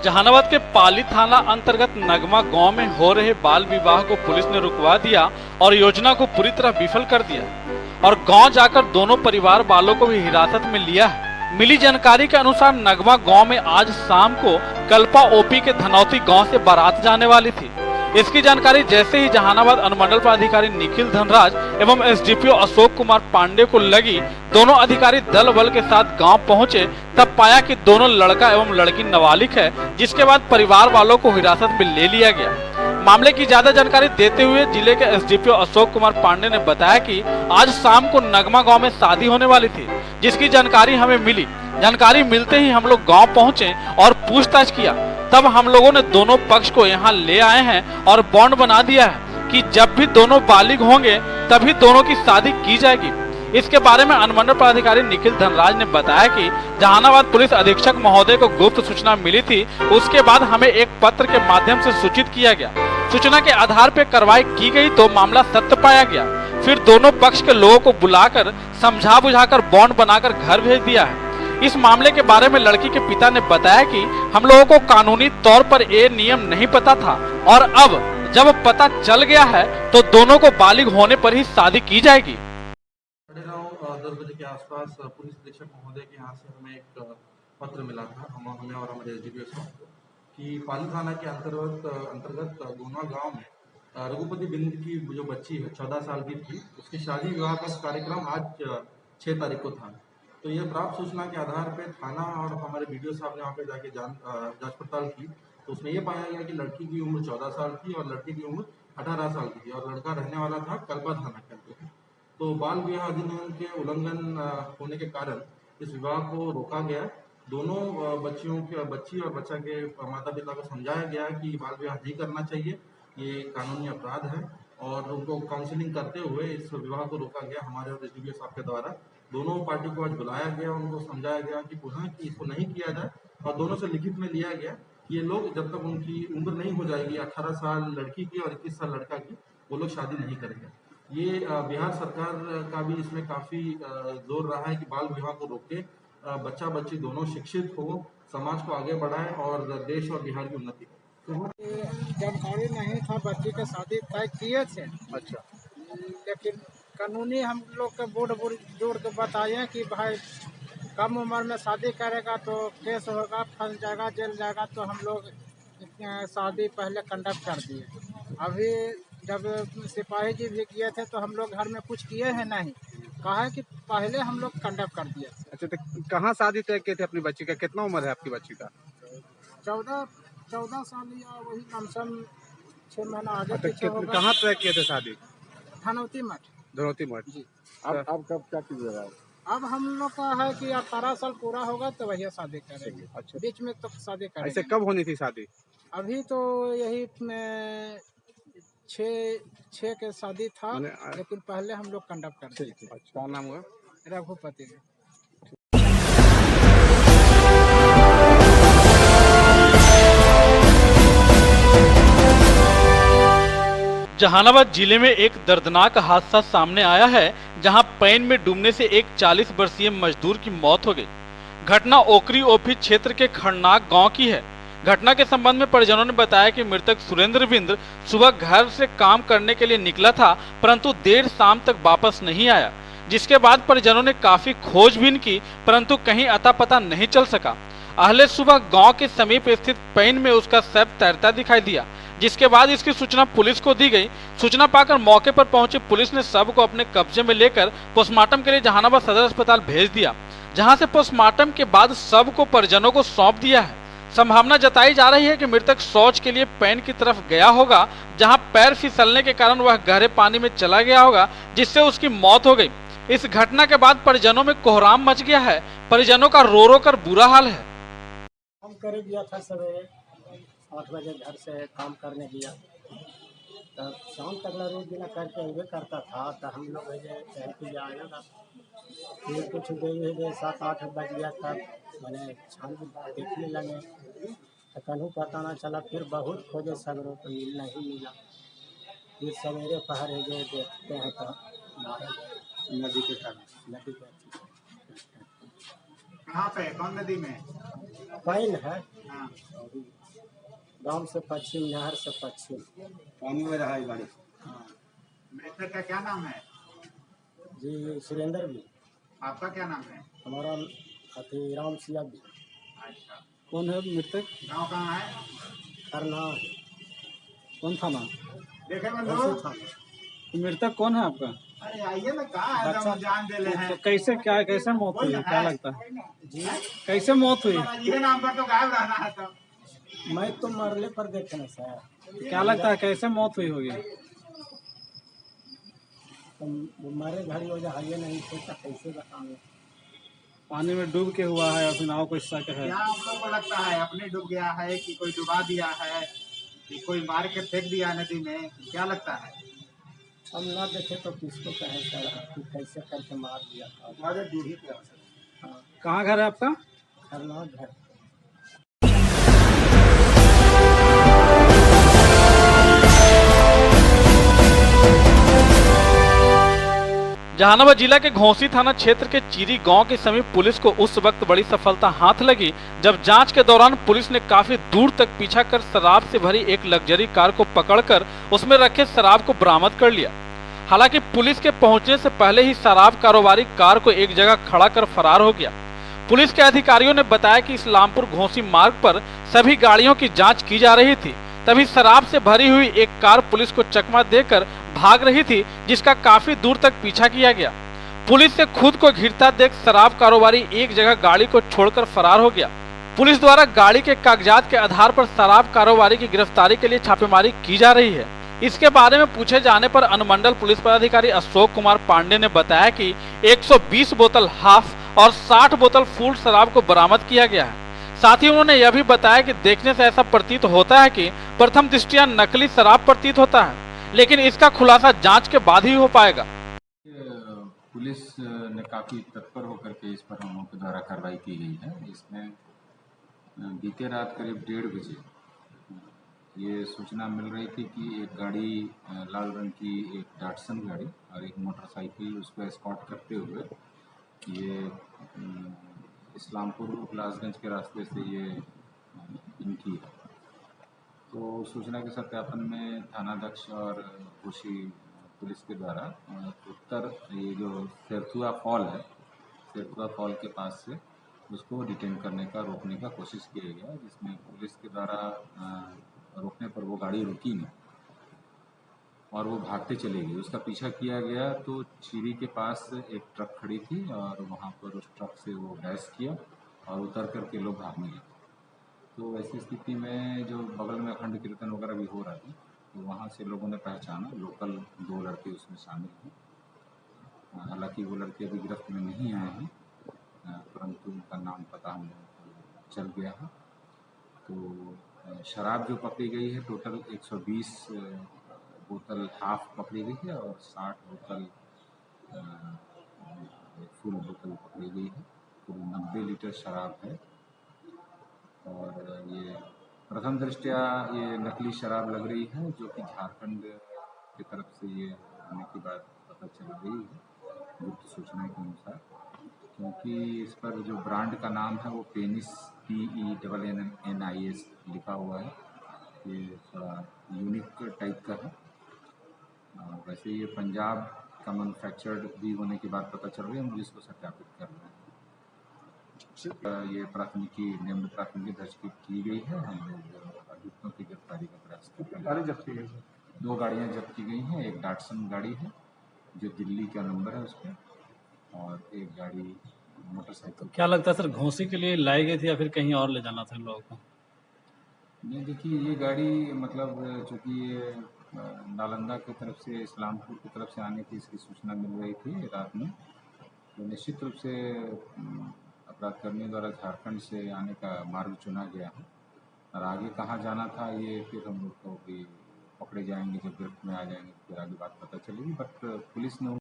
जहानाबाद के पाली थाना अंतर्गत नगमा गांव में हो रहे बाल विवाह को पुलिस ने रुकवा दिया और योजना को पूरी तरह विफल कर दिया और गांव जाकर दोनों परिवार वालों को भी हिरासत में लिया है। मिली जानकारी के अनुसार नगमा गांव में आज शाम को कल्पा ओपी के धनौती गांव से बारात जाने वाली थी। इसकी जानकारी जैसे ही जहानाबाद अनुमंडल पदाधिकारी निखिल धनराज एवं एसडीपीओ अशोक कुमार पांडे को लगी, दोनों अधिकारी दल बल के साथ गांव पहुंचे तब पाया कि दोनों लड़का एवं लड़की नाबालिग है, जिसके बाद परिवार वालों को हिरासत में ले लिया गया। मामले की ज्यादा जानकारी देते हुए जिले के एसडीपीओ अशोक कुमार पांडे ने बताया कि आज शाम को नगमा गांव में शादी होने वाली थी, जिसकी जानकारी हमें मिली। जानकारी मिलते ही हम लोग गांव पहुंचे और पूछताछ किया। तब हम लोगों ने दोनों पक्ष को यहां ले आए हैं और बॉन्ड बना दिया है कि जब भी दोनों बालिग होंगे तभी दोनों की शादी की जाएगी। इसके बारे में अनुमंडल पदाधिकारी निखिल धनराज ने बताया कि जहानाबाद पुलिस अधीक्षक महोदय को गुप्त सूचना मिली थी। उसके बाद हमें एक पत्र के माध्यम से सूचित किया गया। सूचना के आधार पर कार्रवाई की गई तो मामला सत्य पाया गया। फिर दोनों पक्ष के लोगों को बुलाकर समझा बुझाकर बॉन्ड बनाकर घर भेज दिया है। इस मामले के बारे में लड़की के पिता ने बताया कि हम लोगों को कानूनी तौर पर ये नियम नहीं पता था और अब जब पता चल गया है तो दोनों को बालिग होने पर ही शादी की जाएगी। 10 बजे के आसपास पुलिस अधीक्षक महोदय के यहाँ से हमें एक पत्र मिला था हमें और हमारे एसडीपीओ साहब को कि पाली थाना के अंतर्गत गोना गांव में रघुपति बिंद की जो बच्ची है 14 साल की थी, उसकी शादी विवाह का कार्यक्रम आज 6 तारीख को था। तो ये प्राप्त सूचना के आधार पर थाना और हमारे वीडियो साहब ने वहाँ पे जाके जांच पड़ताल की तो उसमें ये पाया गया कि लड़की की उम्र 14 साल थी और लड़की की उम्र 18 साल की थी और लड़का रहने वाला था कल्पा थाना के अंतर्गत। तो बाल विवाह अधिनियम के उल्लंघन होने के कारण इस विवाह को रोका गया। दोनों बच्ची और बच्चा के माता पिता को समझाया गया कि बाल विवाह नहीं करना चाहिए, ये कानूनी अपराध है और उनको काउंसलिंग करते हुए इस विवाह को रोका गया। हमारे और एसडीपीओ साहब के द्वारा दोनों पार्टी को आज बुलाया गया, उनको समझाया गया कि पुनः कि इसको नहीं किया जाए और दोनों से लिखित में लिया गया ये लोग जब तक उनकी उम्र नहीं हो जाएगी 18 साल लड़की की और 21 साल लड़का की, वो लोग शादी नहीं करेंगे। ये बिहार सरकार का भी इसमें काफ़ी जोर रहा है कि बाल विवाह को रोके, बच्चा बच्ची दोनों शिक्षित हो, समाज को आगे बढ़ाए और देश और बिहार की उन्नति करे। जानकारी नहीं था, बच्ची के शादी तय किए थे। अच्छा, लेकिन कानूनी हम लोग के बोर्ड जोड़ के बताए कि भाई कम उम्र में शादी करेगा तो केस होगा, फंस जाएगा, जेल जाएगा। तो हम लोग शादी पहले कंडक्ट कर दिए। अभी जब सिपाही जी भी किए थे तो हम लोग घर में कुछ किए हैं नहीं, कहा है कि पहले हम लोग कंडक्ट कर दिए। अच्छा, तो कहाँ शादी तय किए थे अपनी बच्ची का? कितना उम्र है आपकी बच्ची का? 14 साल या वही कम से कम 6 महीना आगे पीछे होगा। कहाँ तय किए थे शादी? धनौती मठ। धनौती मठ जी। अब कब क्या कीजिएगा? अब हम लोग का है कि 18 साल पूरा होगा तो वही शादी करेंगे। अच्छा, बीच में तो शादी करेंगे। ऐसे कब होनी थी शादी? अभी तो यही 6 के शादी था, लेकिन पहले हम लोग कंडक्ट करते थे। अच्छा, क्या नाम हुआ? रघुपति। जहानाबाद जिले में एक दर्दनाक हादसा सामने आया है, जहां पैन में डूबने से एक 40 वर्षीय मजदूर की मौत हो गई। घटना ओकरी ओपी क्षेत्र के खड़नाक गांव की है। घटना के संबंध में परिजनों ने बताया कि मृतक सुरेंद्र बिंद्र सुबह घर से काम करने के लिए निकला था, परंतु देर शाम तक वापस नहीं आया, जिसके बाद परिजनों ने काफी खोजबीन की, परंतु कहीं अता पता नहीं चल सका। अहले सुबह गांव के समीप स्थित पैन में उसका शव तैरता दिखाई दिया, जिसके बाद इसकी सूचना पुलिस को दी गई। सूचना पाकर मौके पर पहुंची पुलिस ने शव को अपने कब्जे में लेकर पोस्टमार्टम के लिए जहानाबाद सदर अस्पताल भेज दिया, जहां से पोस्टमार्टम के बाद शव को परिजनों को सौंप दिया है। संभावना जताई जा रही है कि मृतक शौच के लिए पैन की तरफ गया होगा, जहां पैर फिसलने के कारण वह गहरे पानी में चला गया होगा, जिससे उसकी मौत हो गई। इस घटना के बाद परिजनों में कोहराम मच गया है। परिजनों का रो रो कर बुरा हाल है। हम करे गया था सवेरे 8 बजे घर से काम करने गया, तब शाम तक रोज बिना करके हुए करता था। तो हम लोग आया था, फिर कुछ देर 7-8 बज गया, तब मैंने छान देखने लगे तो कहीं पता ना चला। फिर बहुत खोजे सगरों तो मिलना ही मिला। फिर सवेरे पहर देखते हैं तो नदी के कारण कहाँ पे, कौन नदी में? पैन है, हाँ, गांव से पश्चिम, नहर से पश्चिम। पानी में रहा है गाड़ी। मृतक का क्या नाम है? जी सुरेंद्र भी, आपका क्या नाम है? हमारा अति राम सिया भी, अच्छा, कौन है मृतक? गाँव कहाँ है? करना कौन थाना? देखे में घोसी लोग। था। मृतक कौन है आपका? अरे आइए ना, कहाँ है एकदम जान दे ले हैं। तो कैसे मौत हुई है? क्या लगता है जी कैसे मौत हुई? ये नाम पर तो गायब रहना है सब। मैं तो मरले पर देखे ना सर, क्या लगता है कैसे मौत हुई होगी? तो मारे घड़ी हो जाए नहीं तो कैसे बताऊँ। पानी में डूब के हुआ है, अभी नाव कोई शक है? क्या आप लोग को लगता है, अपने डूब गया है कि कोई डुबा दिया है कि कोई मार के फेंक दिया नदी में? क्या लगता है? हम ना देखे तो किसको कहे सर कि कैसे करके मार दिया था। हाँ, कहाँ घर है आपका? खरना घर। जहानाबाद जिला के घोसी थाना क्षेत्र के चीरी गांव के समीप पुलिस को उस वक्त बड़ी सफलता हाथ लगी जब जांच के दौरान पुलिस ने काफी दूर तक पीछा कर शराब से भरी एक लग्जरी कार को पकड़कर उसमें रखे शराब को बरामद कर लिया। हालांकि पुलिस के पहुंचने से पहले ही शराब कारोबारी कार को एक जगह खड़ा कर फरार हो गया। पुलिस के अधिकारियों ने बताया कि इस्लामपुर घोसी मार्ग पर सभी गाड़ियों की जाँच की जा रही थी, तभी शराब से भरी हुई एक कार पुलिस को चकमा देकर भाग रही थी, जिसका काफी दूर तक पीछा किया गया। पुलिस से खुद को घिरता देख शराब कारोबारी एक जगह गाड़ी को छोड़कर फरार हो गया। पुलिस द्वारा गाड़ी के कागजात के आधार पर शराब कारोबारी की गिरफ्तारी के लिए छापेमारी की जा रही है। इसके बारे में पूछे जाने पर अनुमंडल पुलिस पदाधिकारी अशोक कुमार पांडे ने बताया कि 120 बोतल हाफ और 60 बोतल फुल शराब को बरामद किया गया है। साथ ही उन्होंने यह भी बताया कि देखने से ऐसा प्रतीत होता है कि प्रथम दृष्टया नकली शराब प्रतीत होता है, लेकिन इसका खुलासा जांच के बाद ही हो पाएगा। पुलिस ने काफ़ी तत्पर होकर के इस पर हम लोगों के द्वारा कार्रवाई की गई है। इसमें बीते रात करीब 1:30 बजे ये सूचना मिल रही थी कि एक गाड़ी लाल रंग की, एक डाटसन गाड़ी और एक मोटरसाइकिल उसको एस्कॉर्ट करते हुए ये इस्लामपुर उपलासगंज के रास्ते से ये इनकी है। तो सूचना के सत्यापन में थानाध्यक्ष और घोसी पुलिस के द्वारा उत्तर ये जो सेरथुआ फॉल है, सेरथुआ फॉल के पास से उसको डिटेन करने का, रोकने का कोशिश किया गया, जिसमें पुलिस के द्वारा रोकने पर वो गाड़ी रुकी नहीं और वो भागते चली गई। उसका पीछा किया गया तो चीरी के पास एक ट्रक खड़ी थी और वहाँ पर उस ट्रक से वो डैश किया और उतर करके लोग भागने लगे। तो ऐसी स्थिति में जो बगल में अखंड कीर्तन वगैरह भी हो रहा था, तो वहाँ से लोगों ने पहचाना, लोकल 2 लड़के उसमें शामिल हैं। हालांकि वो लड़के अभी गिरफ्त में नहीं आए हैं, परंतु उनका नाम पता हम लोगों को चल गया है। तो शराब जो पकड़ी गई है टोटल 120 बोतल हाफ पकड़ी गई है और 60 बोतल फुल बोतल पकड़ी गई है। कुल 90 लीटर शराब है और ये प्रथम दृष्टया ये नकली शराब लग रही है, जो कि झारखंड की तरफ से ये आने की बात पता चल रही है गुप्त सूचना के अनुसार, क्योंकि इस पर जो ब्रांड का नाम है वो पेनिस PENNIS लिखा हुआ है। ये थोड़ा यूनिक टाइप का है। वैसे ये पंजाब का मैन्युफैक्चर्ड भी होने की बात पता चल रही है, हम इसको सत्यापित कर रहे हैं। ये निम्न प्राथमिकी दर्ज की गई है। हम लोग अभियुक्तों की गिरफ्तारी का प्रयास कर रहे हैं। गाड़ी जब्त की गई है। 2 गाड़ियाँ जब्त की गई हैं। एक डाटसन गाड़ी है जो दिल्ली का नंबर है उस पर, और एक गाड़ी मोटरसाइकिल। क्या लगता है सर, घोंसी के लिए लाई गई थी या फिर कहीं और ले जाना था इन लोगों को? नहीं, देखिए ये गाड़ी मतलब चूँकि ये नालंदा की तरफ से इस्लामपुर की तरफ से आने की इसकी सूचना मिल रही थी रात में, तो निश्चित रूप से अपराधकर्मियों द्वारा झारखंड से आने का मार्ग चुना गया है। और आगे कहाँ जाना था ये फिर हम लोग को भी पकड़े जाएंगे, जब गिरफ्त में आ जाएंगे फिर आगे बात पता चलेगी। बट पुलिस ने